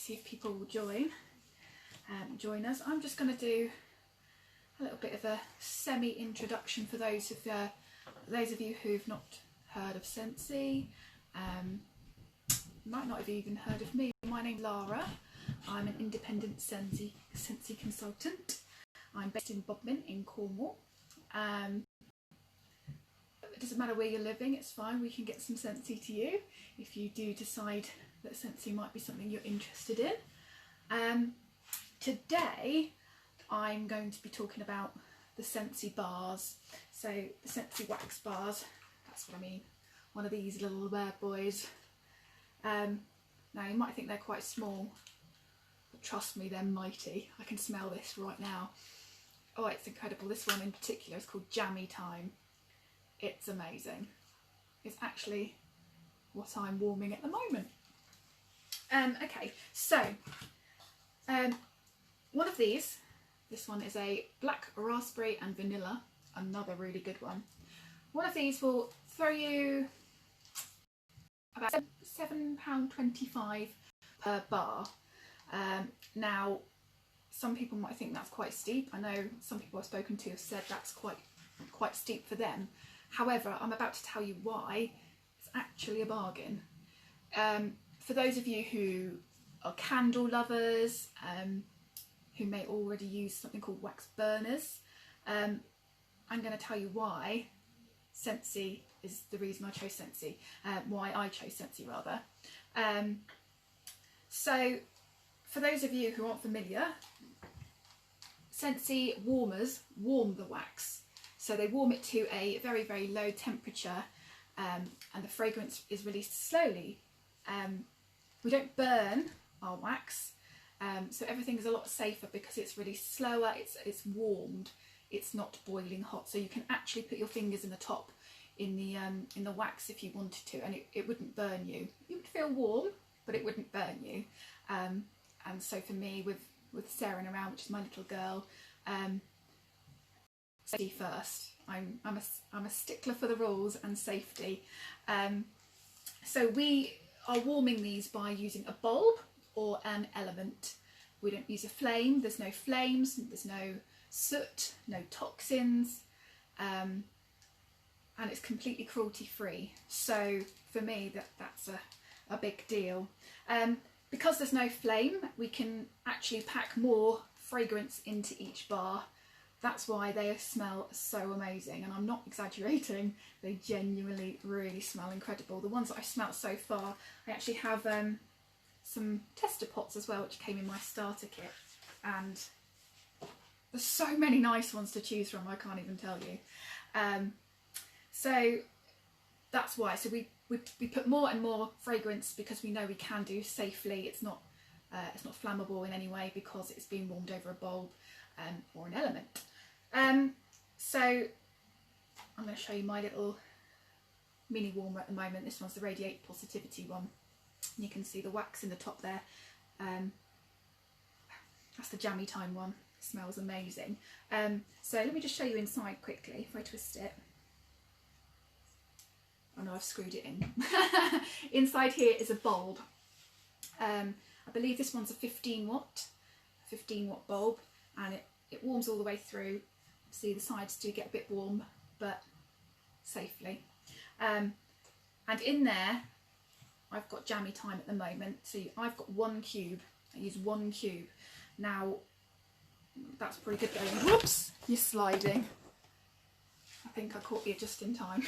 see if people will join us. I'm just going to do a little bit of a semi-introduction for those of you who've not heard of Scentsy. Might not have even heard of me. My name's Lara. I'm an independent Scentsy consultant. I'm based in Bodmin in Cornwall. It doesn't matter where you're living, it's fine, we can get some Scentsy to you if you do decide that Scentsy might be something you're interested in. Today I'm going to be talking about the Scentsy bars. So the Scentsy Wax Bars, that's what I mean, one of these little bad boys. Now you might think they're quite small, but trust me, they're mighty. I can smell this right now. Oh, it's incredible. This one in particular is called Jammy Time. It's amazing. It's actually what I'm warming at the moment. Okay, so one of these, this one is a black raspberry and vanilla, another really good one. One of these will throw you about £7.25 per bar. Now, some people might think that's quite steep. I know some people I've spoken to have said that's quite steep for them. However, I'm about to tell you why it's actually a bargain. For those of you who are candle lovers, who may already use something called wax burners, I'm going to tell you why Scentsy is the reason I chose Scentsy, why I chose Scentsy rather. So for those of you who aren't familiar, Scentsy warmers warm the wax. So they warm it to a very, very low temperature, and the fragrance is released slowly. We don't burn our wax, so everything is a lot safer because it's released slower, it's warmed, it's not boiling hot. So you can actually put your fingers in the top in the wax if you wanted to, and it wouldn't burn you. You would feel warm, but it wouldn't burn you. And so for me, with Sarah around, which is my little girl, safety first. I'm a stickler for the rules and safety. So we are warming these by using a bulb or an element. We don't use a flame. There's no flames. There's no soot. No toxins. And it's completely cruelty free. So for me, that's a big deal. Because there's no flame, we can actually pack more fragrance into each bar. That's why they smell so amazing, and I'm not exaggerating. They genuinely really smell incredible. The ones that I've smelled so far, I actually have some tester pots as well, which came in my starter kit, and there's so many nice ones to choose from, I can't even tell you. So that's why. So we put more and more fragrance because we know we can do safely. It's not flammable in any way because it's being warmed over a bulb or an element. So I'm going to show you my little mini warmer at the moment. This one's the Radiate Positivity one. You can see the wax in the top there. That's the Jammy Time one. It smells amazing. So let me just show you inside quickly if I twist it. Oh no, I've screwed it in. Inside here is a bulb. I believe this one's a 15 watt bulb, and it warms all the way through. See, the sides do get a bit warm, but safely. And in there, I've got Jammy Time at the moment. So I've got 1 cube. I use 1 cube. Now, that's pretty good going. Whoops, you're sliding. I think I caught you just in time.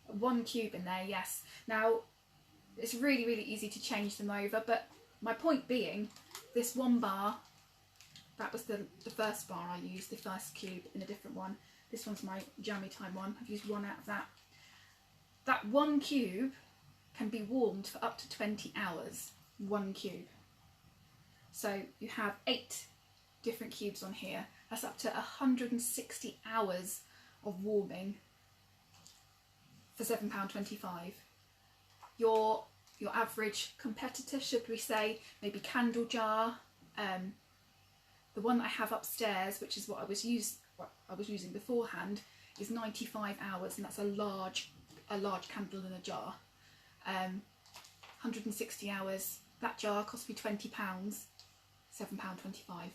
1 cube in there, yes. Now, it's really, really easy to change them over, but my point being, this 1 bar, that was the first bar I used, the first cube in a different one. This one's my Jammy Time one. I've used 1 out of that. That 1 cube can be warmed for up to 20 hours, 1 cube. So you have 8 different cubes on here. That's up to 160 hours of warming for £7.25. Your average competitor, should we say, maybe candle jar. The one that I have upstairs, which is what I was using beforehand, is 95 hours, and that's a large candle in a jar. 160 hours. That jar cost me £20, £7.25.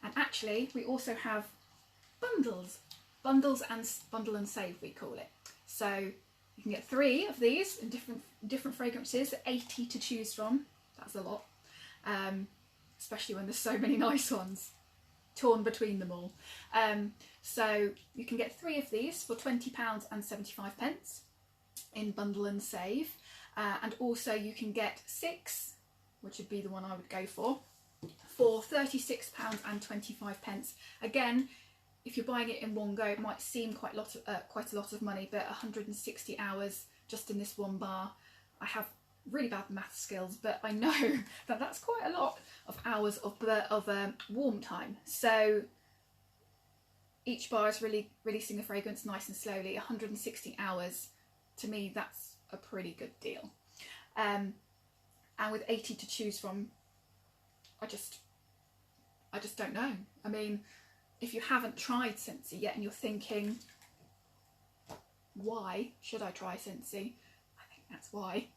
And actually, we also have bundles and bundle and save, we call it. So you can get 3 of these in different fragrances, 80 to choose from. That's a lot, especially when there's so many nice ones torn between them all. So you can get 3 of these for £20.75 in bundle and save, and also you can get 6, which would be the one I would go for £36.25. Again, if you're buying it in one go, it might seem quite a lot of money, but 160 hours just in this one bar. I have really bad math skills, but I know that that's quite a lot of hours of warm time. So each bar is really releasing the fragrance nice and slowly. 160 hours, to me, that's a pretty good deal. And with 80 to choose from, I just don't know. I mean, if you haven't tried Scentsy yet and you're thinking, why should I try Scentsy? I think that's why.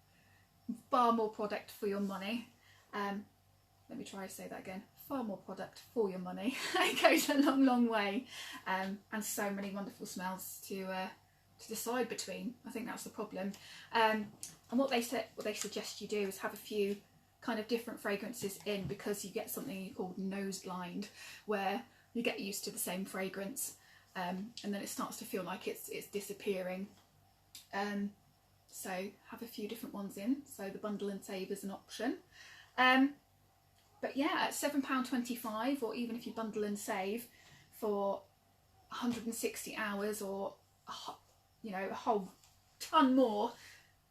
Far more product for your money. Let me try to say that again. Far more product for your money. It goes a long way. And so many wonderful smells to decide between. I think that's the problem. And what they suggest you do is have a few kind of different fragrances in, because you get something called nose blind, where you get used to the same fragrance, and then it starts to feel like it's disappearing. So have a few different ones in. So the bundle and save is an option. But yeah, at £7.25, or even if you bundle and save for 160 hours, or you know, a whole ton more,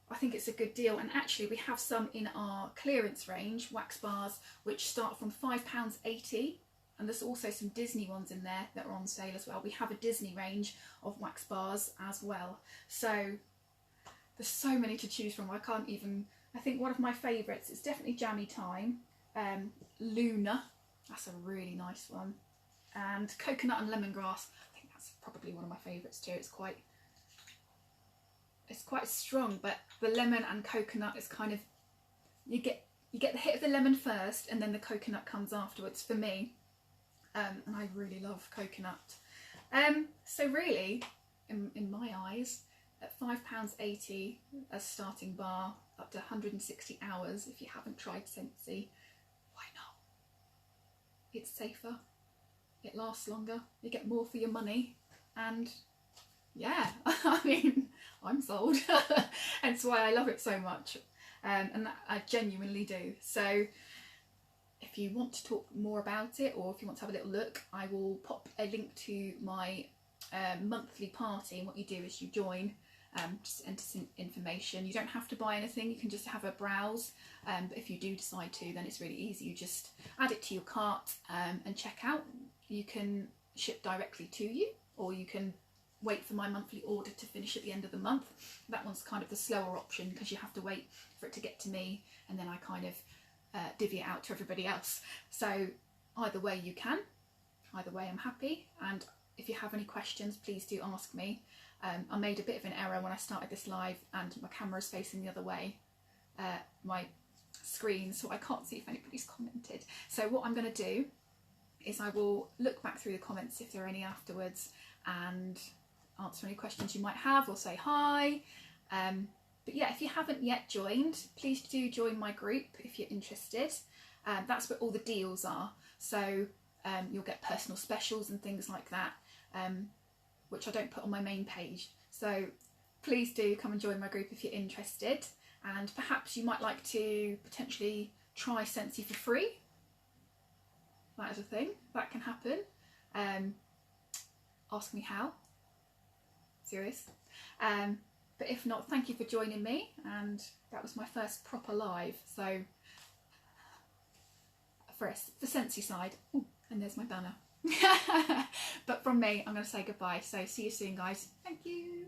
I think it's a good deal. And actually we have some in our clearance range, wax bars, which start from £5.80, and there's also some Disney ones in there that are on sale as well. We have a Disney range of wax bars as well. So there's so many to choose from. I think one of my favourites is definitely Jammy Time. Luna, that's a really nice one. And Coconut and Lemongrass, I think that's probably one of my favourites too. It's quite strong, but the lemon and coconut is kind of, you get the hit of the lemon first and then the coconut comes afterwards for me. And I really love coconut. So really, in my eyes, at £5.80 a starting bar, up to 160 hours, if you haven't tried Scentsy, why not? It's safer, it lasts longer, you get more for your money, and yeah, I mean, I'm sold. Hence why I love it so much, and I genuinely do. So if you want to talk more about it, or if you want to have a little look, I will pop a link to my monthly party. And what you do is you join, just enter some information. You don't have to buy anything, you can just have a browse, but if you do decide to, then it's really easy. You just add it to your cart and check out. You can ship directly to you, or you can wait for my monthly order to finish at the end of the month. That one's kind of the slower option, because you have to wait for it to get to me, and then I kind of divvy it out to everybody else. So either way you can, either way I'm happy. And if you have any questions, please do ask me. I made a bit of an error when I started this live, and my camera is facing the other way, my screen, so I can't see if anybody's commented. So what I'm going to do is I will look back through the comments if there are any afterwards, and answer any questions you might have, or say hi. But yeah, if you haven't yet joined, please do join my group if you're interested. That's where all the deals are. So you'll get personal specials and things like that, which I don't put on my main page. So please do come and join my group if you're interested. And perhaps you might like to potentially try Scentsy for free. That is a thing, that can happen. Ask me how. Serious. But if not, thank you for joining me, and that was my first proper live. So for the Scentsy side, ooh, and there's my banner. But from me, I'm going to say goodbye. So see you soon, guys. Thank you.